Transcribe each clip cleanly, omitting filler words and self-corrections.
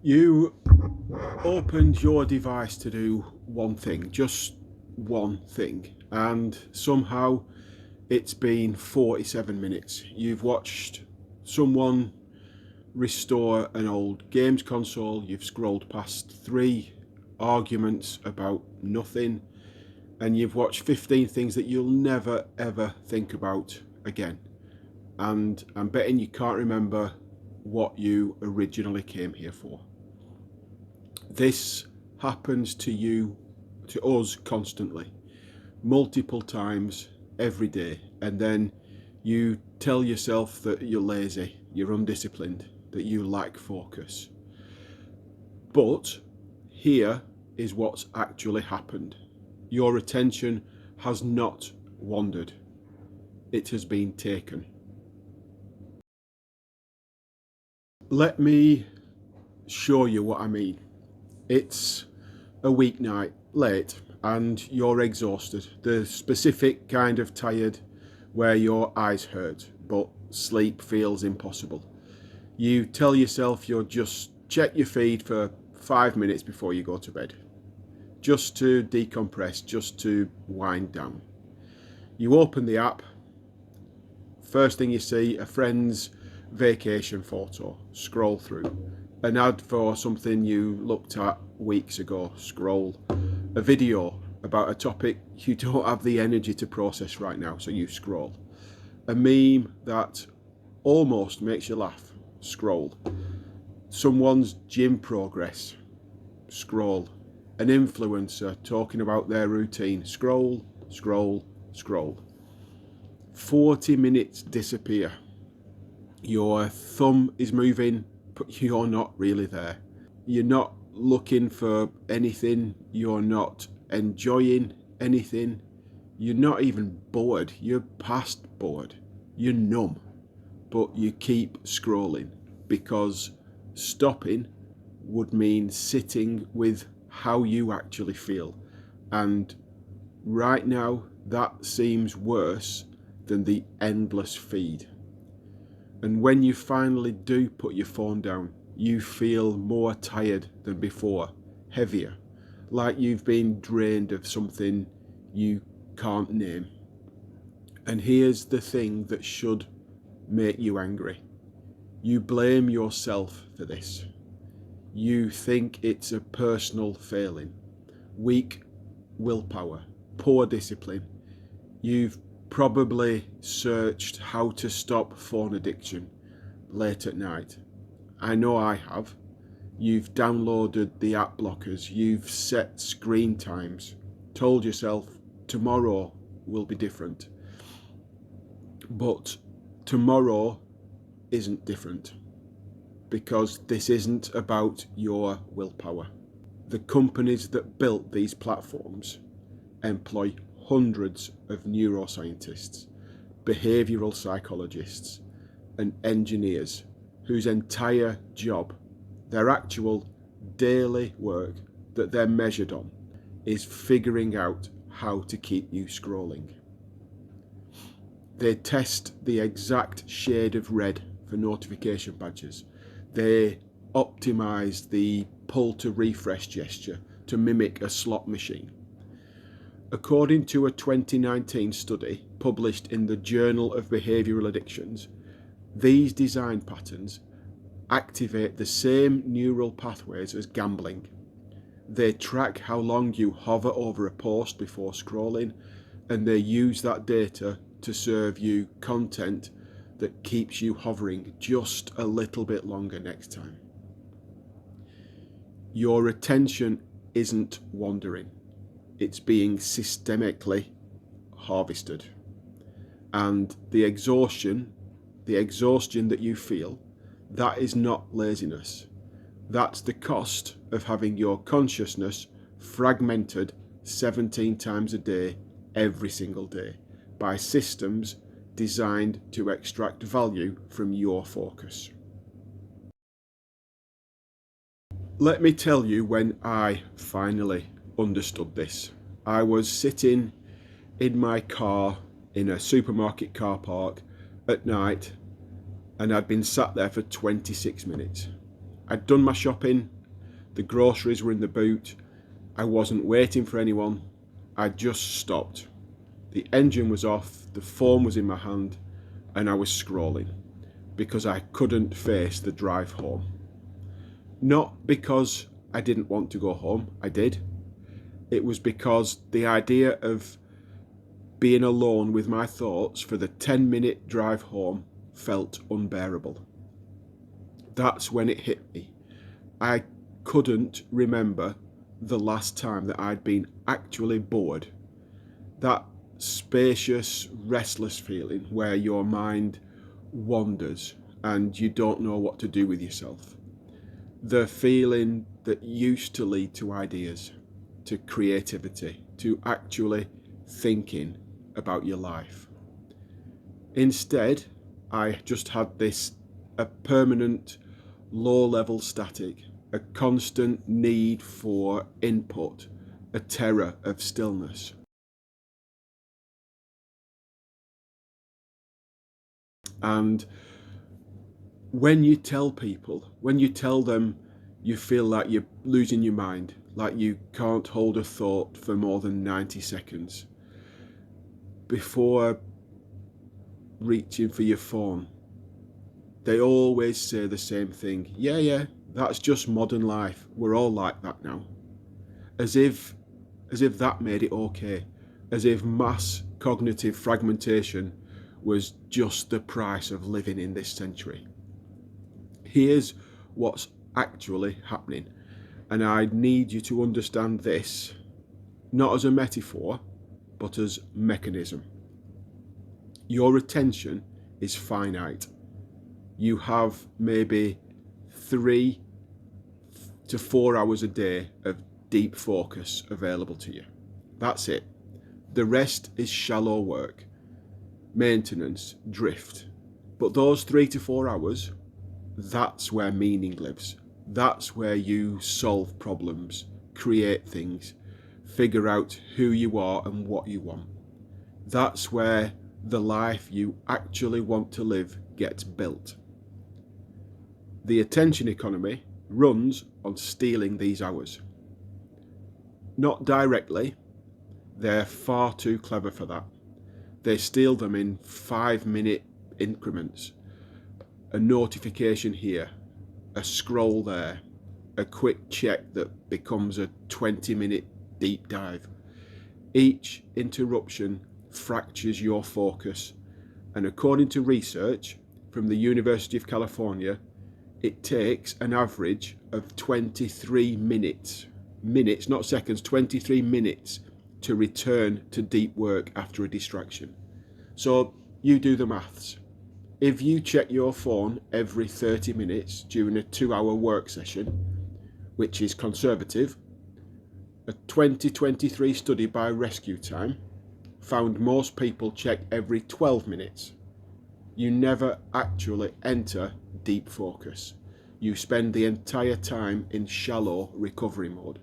You opened your device to do one thing, just one thing, and somehow it's been 47 minutes. You've watched someone restore an old games console, you've scrolled past 3 arguments about nothing, and you've watched 15 things that you'll never ever think about again. And I'm betting you can't remember what you originally came here for. This happens to you, to us, constantly, multiple times every day, and then you tell yourself that you're lazy, you're undisciplined, that you lack focus. But here is what's actually happened. Your attention has not wandered, it has been taken. Let me show you what I mean. It's a weeknight, late, and you're exhausted. The specific kind of tired where your eyes hurt, but sleep feels impossible. You tell yourself you'll just check your feed for 5 minutes before you go to bed, just to decompress, just to wind down. You open the app. First thing you see, a friend's vacation photo. Scroll through. An ad for something you looked at weeks ago. Scroll. A video about a topic you don't have the energy to process right now, so you scroll. A meme that almost makes you laugh. Scroll. Someone's gym progress. Scroll. An influencer talking about their routine. Scroll, scroll, scroll. 40 minutes disappear. Your thumb is moving, but you're not really there. You're not looking for anything. You're not enjoying anything. You're not even bored. You're past bored. You're numb. But you keep scrolling because stopping would mean sitting with how you actually feel. And right now, that seems worse than the endless feed. And when you finally do put your phone down, you feel more tired than before, heavier, like you've been drained of something you can't name. And here's the thing that should make you angry. You blame yourself for this. You think it's a personal failing, weak willpower, poor discipline. You've probably searched how to stop phone addiction late at night. I know I have. You've downloaded the app blockers, you've set screen times, told yourself tomorrow will be different. But tomorrow isn't different, because this isn't about your willpower. The companies that built these platforms employ hundreds of neuroscientists, behavioural psychologists, and engineers whose entire job, their actual daily work that they're measured on, is figuring out how to keep you scrolling. They test the exact shade of red for notification badges. They optimise the pull to refresh gesture to mimic a slot machine. According to a 2019 study published in the Journal of Behavioural Addictions, these design patterns activate the same neural pathways as gambling. They track how long you hover over a post before scrolling, and they use that data to serve you content that keeps you hovering just a little bit longer next time. Your attention isn't wandering. It's being systemically harvested. And the exhaustion that you feel, that is not laziness. That's the cost of having your consciousness fragmented 17 times a day, every single day, by systems designed to extract value from your focus. Let me tell you when I finally understood this. I was sitting in my car in a supermarket car park at night, and I'd been sat there for 26 minutes. I'd done my shopping, the groceries were in the boot, I wasn't waiting for anyone, I just stopped. The engine was off, the phone was in my hand, and I was scrolling because I couldn't face the drive home. Not because I didn't want to go home, I did. It was because the idea of being alone with my thoughts for the 10-minute drive home felt unbearable. That's when it hit me. I couldn't remember the last time that I'd been actually bored. That spacious, restless feeling where your mind wanders and you don't know what to do with yourself. The feeling that used to lead to ideas, to creativity, to actually thinking about your life. Instead, I just had a permanent low-level static, a constant need for input, a terror of stillness. And when you tell them you feel like you're losing your mind, like you can't hold a thought for more than 90 seconds before reaching for your phone, they always say the same thing. Yeah, that's just modern life. We're all like that now. As if that made it okay. As if mass cognitive fragmentation was just the price of living in this century. Here's what's actually happening, and I need you to understand this not as a metaphor, but as mechanism. Your attention is finite. You have maybe 3 to 4 hours a day of deep focus available to you. That's it. The rest is shallow work, maintenance, drift. But those 3 to 4 hours, that's where meaning lives. That's where you solve problems, create things, figure out who you are and what you want. That's where the life you actually want to live gets built. The attention economy runs on stealing these hours. Not directly, they're far too clever for that. They steal them in 5-minute increments. A notification here, a scroll there, a quick check that becomes a 20-minute deep dive. Each interruption fractures your focus, and according to research from the University of California, it takes an average of 23 minutes, not seconds, 23 minutes to return to deep work after a distraction. So you do the maths. If you check your phone every 30 minutes during a 2-hour work session, which is conservative, a 2023 study by Rescue Time found most people check every 12 minutes. You never actually enter deep focus. You spend the entire time in shallow recovery mode,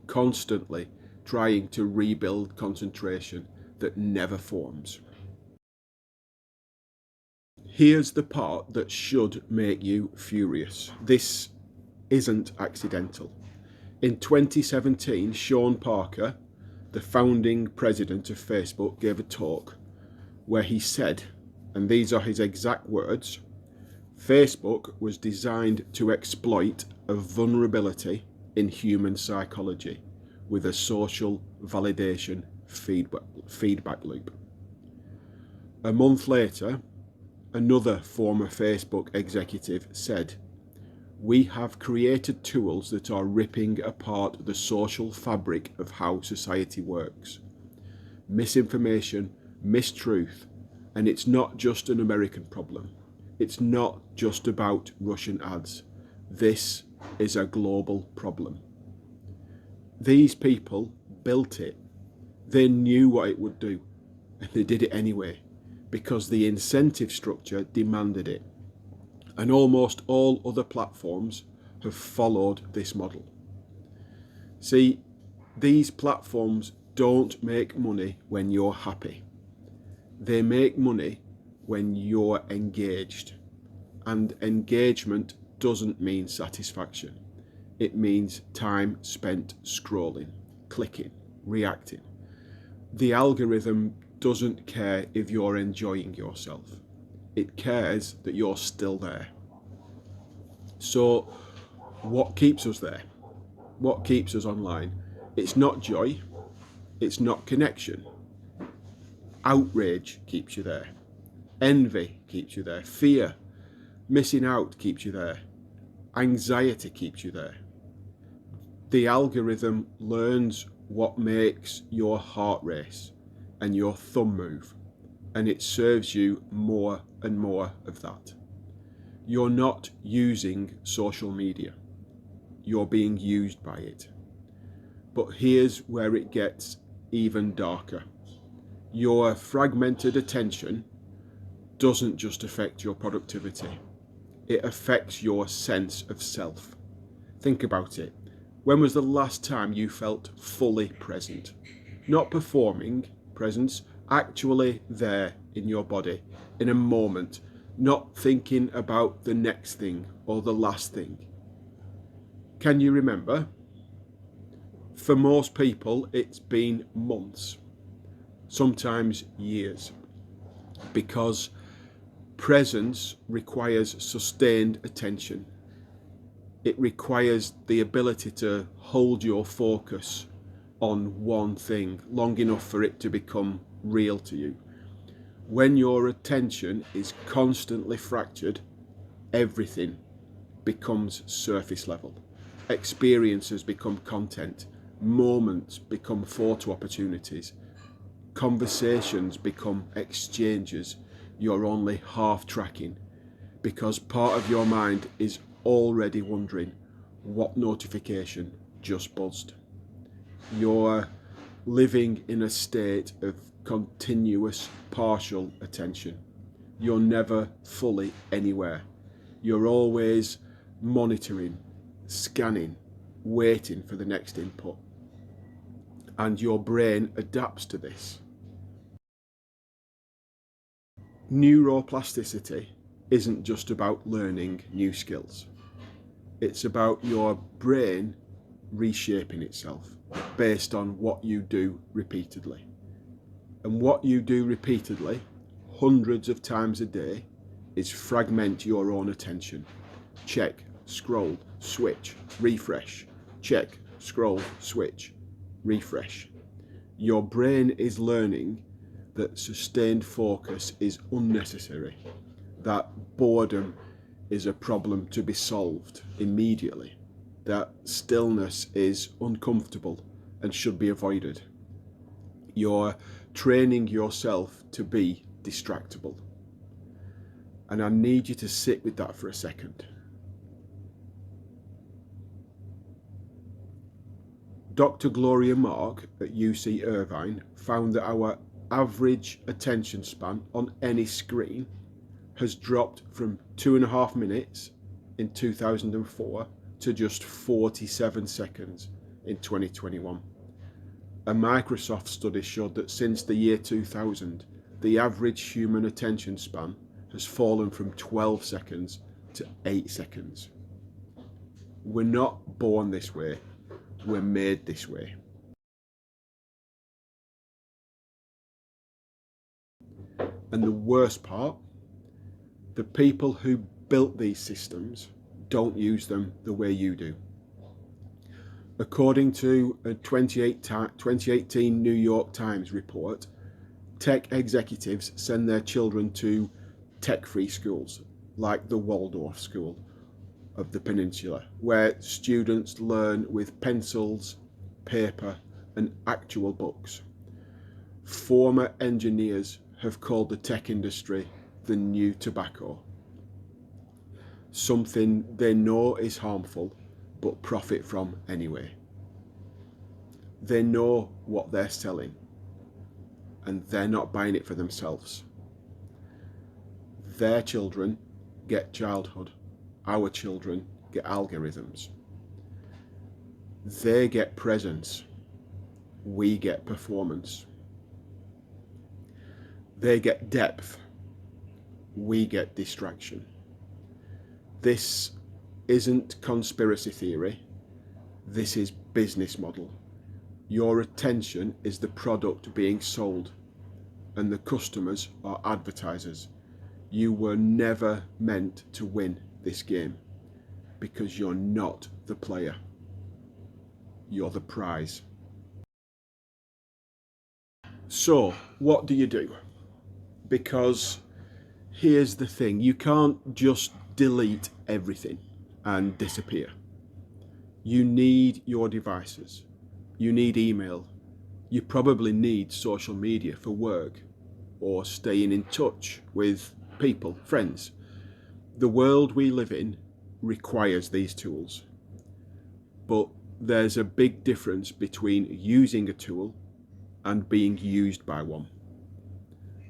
constantly trying to rebuild concentration that never forms. Here's the part that should make you furious. This isn't accidental. In 2017, Sean Parker, the founding president of Facebook, gave a talk where he said, and these are his exact words, Facebook was designed to exploit a vulnerability in human psychology with a social validation feedback loop. A month later, another former Facebook executive said, "We have created tools that are ripping apart the social fabric of how society works. Misinformation, mistruth, and it's not just an American problem. It's not just about Russian ads. This is a global problem." These people built it. They knew what it would do, and they did it anyway, because the incentive structure demanded it. And almost all other platforms have followed this model. See, these platforms don't make money when you're happy. They make money when you're engaged. And engagement doesn't mean satisfaction. It means time spent scrolling, clicking, reacting. The algorithm doesn't care if you're enjoying yourself. It cares that you're still there. So, what keeps us there? What keeps us online? It's not joy. It's not connection. Outrage keeps you there. Envy keeps you there. Fear, missing out keeps you there. Anxiety keeps you there. The algorithm learns what makes your heart race and your thumb move, and it serves you more and more of that. You're not using social media. You're being used by it. But here's where it gets even darker. Your fragmented attention doesn't just affect your productivity. It affects your sense of self. Think about it. When was the last time you felt fully present? Not performing presence, actually there in your body, in a moment, not thinking about the next thing or the last thing. Can you remember? For most people, it's been months, sometimes years, because presence requires sustained attention. It requires the ability to hold your focus on one thing long enough for it to become real to you. When your attention is constantly fractured, everything becomes surface level. Experiences become content. Moments become photo opportunities. Conversations become exchanges you're only half tracking, because part of your mind is already wondering what notification just buzzed. You're living in a state of continuous partial attention. You're never fully anywhere. You're always monitoring, scanning, waiting for the next input. And your brain adapts to this. Neuroplasticity isn't just about learning new skills. It's about your brain reshaping itself based on what you do repeatedly. And what you do repeatedly, hundreds of times a day, is fragment your own attention. Check, scroll, switch, refresh. Check, scroll, switch, refresh. Your brain is learning that sustained focus is unnecessary, that boredom is a problem to be solved immediately, that stillness is uncomfortable and should be avoided. You're training yourself to be distractible. And I need you to sit with that for a second. Dr. Gloria Mark at UC Irvine found that our average attention span on any screen has dropped from 2.5 minutes in 2004 to just 47 seconds in 2021. A Microsoft study showed that since the year 2000, the average human attention span has fallen from 12 seconds to 8 seconds. We're not born this way, we're made this way. And the worst part, the people who built these systems don't use them the way you do. According to a 2018 New York Times report, tech executives send their children to tech-free schools like the Waldorf School of the Peninsula, where students learn with pencils, paper, and actual books. Former engineers have called the tech industry the new tobacco. Something they know is harmful, but profit from anyway. They know what they're selling, and they're not buying it for themselves. Their children get childhood. Our children get algorithms. They get presence. We get performance. They get depth. We get distraction. This isn't conspiracy theory. This is business model. Your attention is the product being sold, and the customers are advertisers. You were never meant to win this game because you're not the player. You're the prize. So, what do you do? Because here's the thing, you can't just delete everything and disappear. You need your devices. You need email. You probably need social media for work or staying in touch with people, friends. The world we live in requires these tools. But there's a big difference between using a tool and being used by one.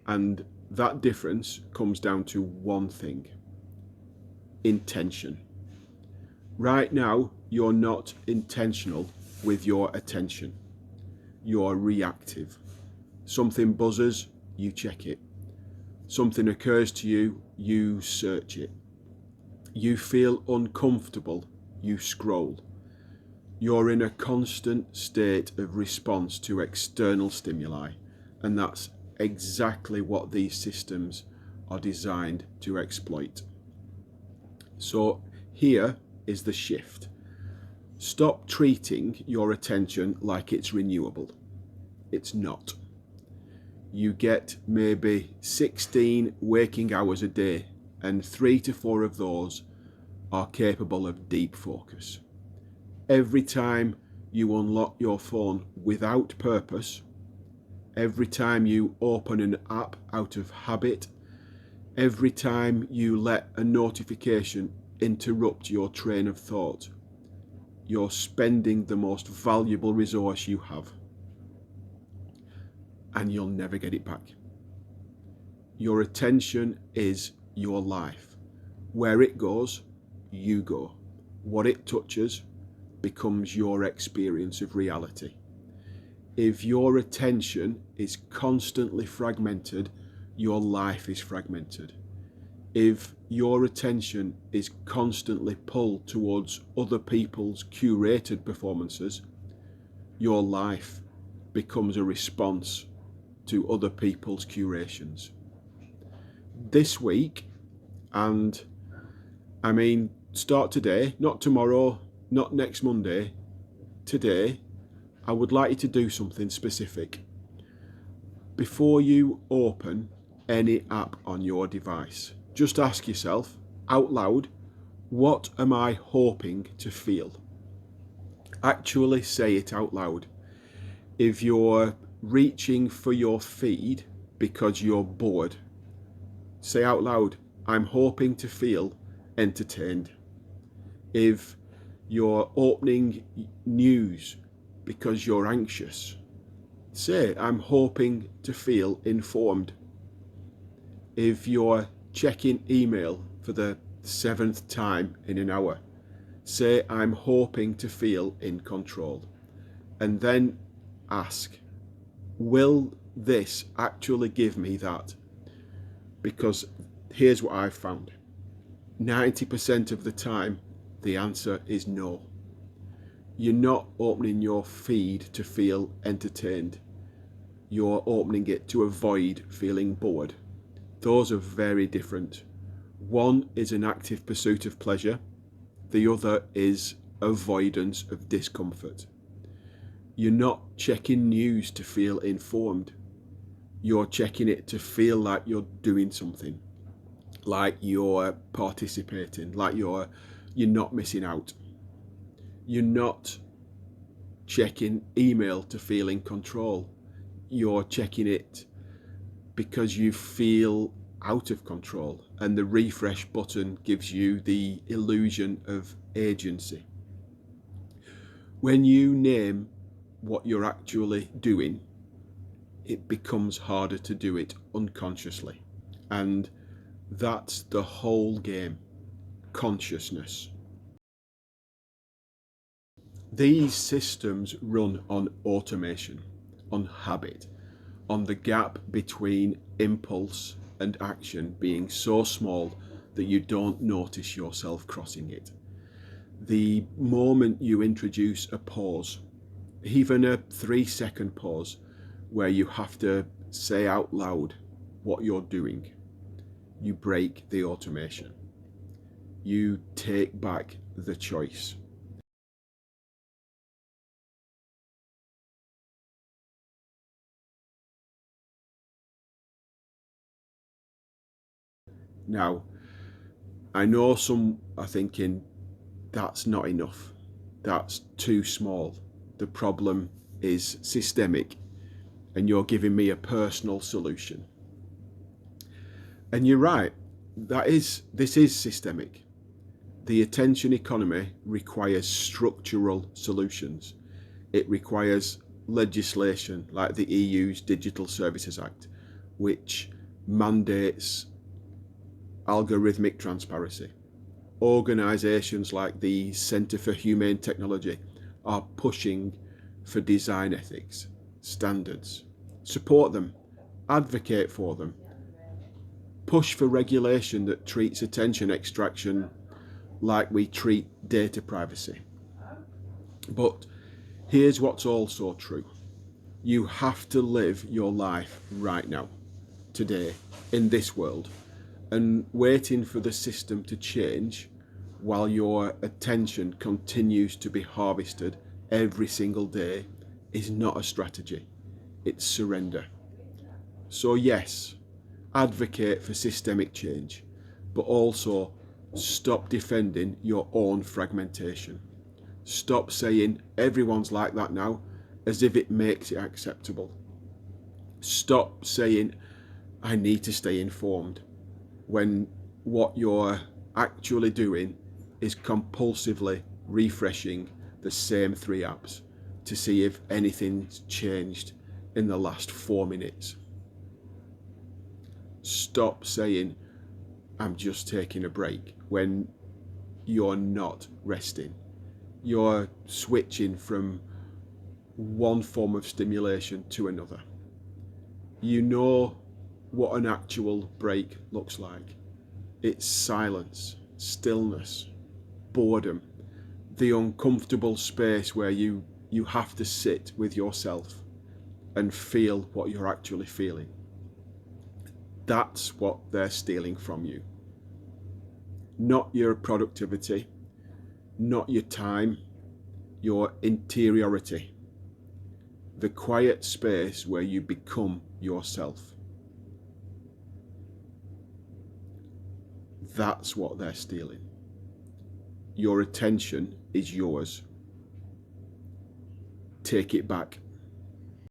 And that difference comes down to one thing: intention. Right now, you're not intentional with your attention. You're reactive. Something buzzes, you check it. Something occurs to you, you search it. You feel uncomfortable, you scroll. You're in a constant state of response to external stimuli, and that's exactly what these systems are designed to exploit. So here is the shift. Stop treating your attention like it's renewable. It's not. You get maybe 16 waking hours a day, and 3 to 4 of those are capable of deep focus. Every time you unlock your phone without purpose, every time you open an app out of habit, every time you let a notification interrupt your train of thought, you're spending the most valuable resource you have, and you'll never get it back. Your attention is your life. Where it goes, you go. What it touches becomes your experience of reality. If your attention is constantly fragmented, your life is fragmented. If your attention is constantly pulled towards other people's curated performances, your life becomes a response to other people's curations. This week, and I mean, start today, not tomorrow, not next Monday, today, I would like you to do something specific. Before you open any app on your device, just ask yourself out loud, what am I hoping to feel? Actually say it out loud. If you're reaching for your feed because you're bored, say out loud, I'm hoping to feel entertained. If you're opening news because you're anxious, say, I'm hoping to feel informed. If you're checking email for the 7th time in an hour, say, I'm hoping to feel in control. And then ask, will this actually give me that? Because here's what I've found. 90% of the time, the answer is no. You're not opening your feed to feel entertained. You're opening it to avoid feeling bored. Those are very different. One is an active pursuit of pleasure. The other is avoidance of discomfort. You're not checking news to feel informed. You're checking it to feel like you're doing something, like you're participating, like you're not missing out. You're not checking email to feel in control. You're checking it because you feel out of control, and the refresh button gives you the illusion of agency. When you name what you're actually doing, it becomes harder to do it unconsciously. And that's the whole game. Consciousness. These systems run on automation, on habit, on the gap between impulse and action being so small that you don't notice yourself crossing it. The moment you introduce a pause, even a 3-second pause, where you have to say out loud what you're doing, you break the automation. You take back the choice. Now, I know some are thinking that's not enough. That's too small. The problem is systemic, and you're giving me a personal solution. And you're right. This is systemic. The attention economy requires structural solutions. It requires legislation like the EU's Digital Services Act, which mandates algorithmic transparency. Organisations like the Centre for Humane Technology are pushing for design ethics, standards. Support them, advocate for them, push for regulation that treats attention extraction like we treat data privacy. But here's what's also true. You have to live your life right now, today, in this world, and waiting for the system to change while your attention continues to be harvested every single day is not a strategy. It's surrender. So yes, advocate for systemic change, but also stop defending your own fragmentation. Stop saying everyone's like that now as if it makes it acceptable. Stop saying I need to stay informed when what you're actually doing is compulsively refreshing the same 3 apps to see if anything's changed in the last 4 minutes. Stop saying I'm just taking a break when you're not resting. You're switching from one form of stimulation to another. You know what an actual break looks like. It's silence, stillness, boredom, the uncomfortable space where you have to sit with yourself and feel what you're actually feeling. That's what they're stealing from you. Not your productivity, not your time, your interiority. The quiet space where you become yourself. That's what they're stealing. Your attention is yours. Take it back.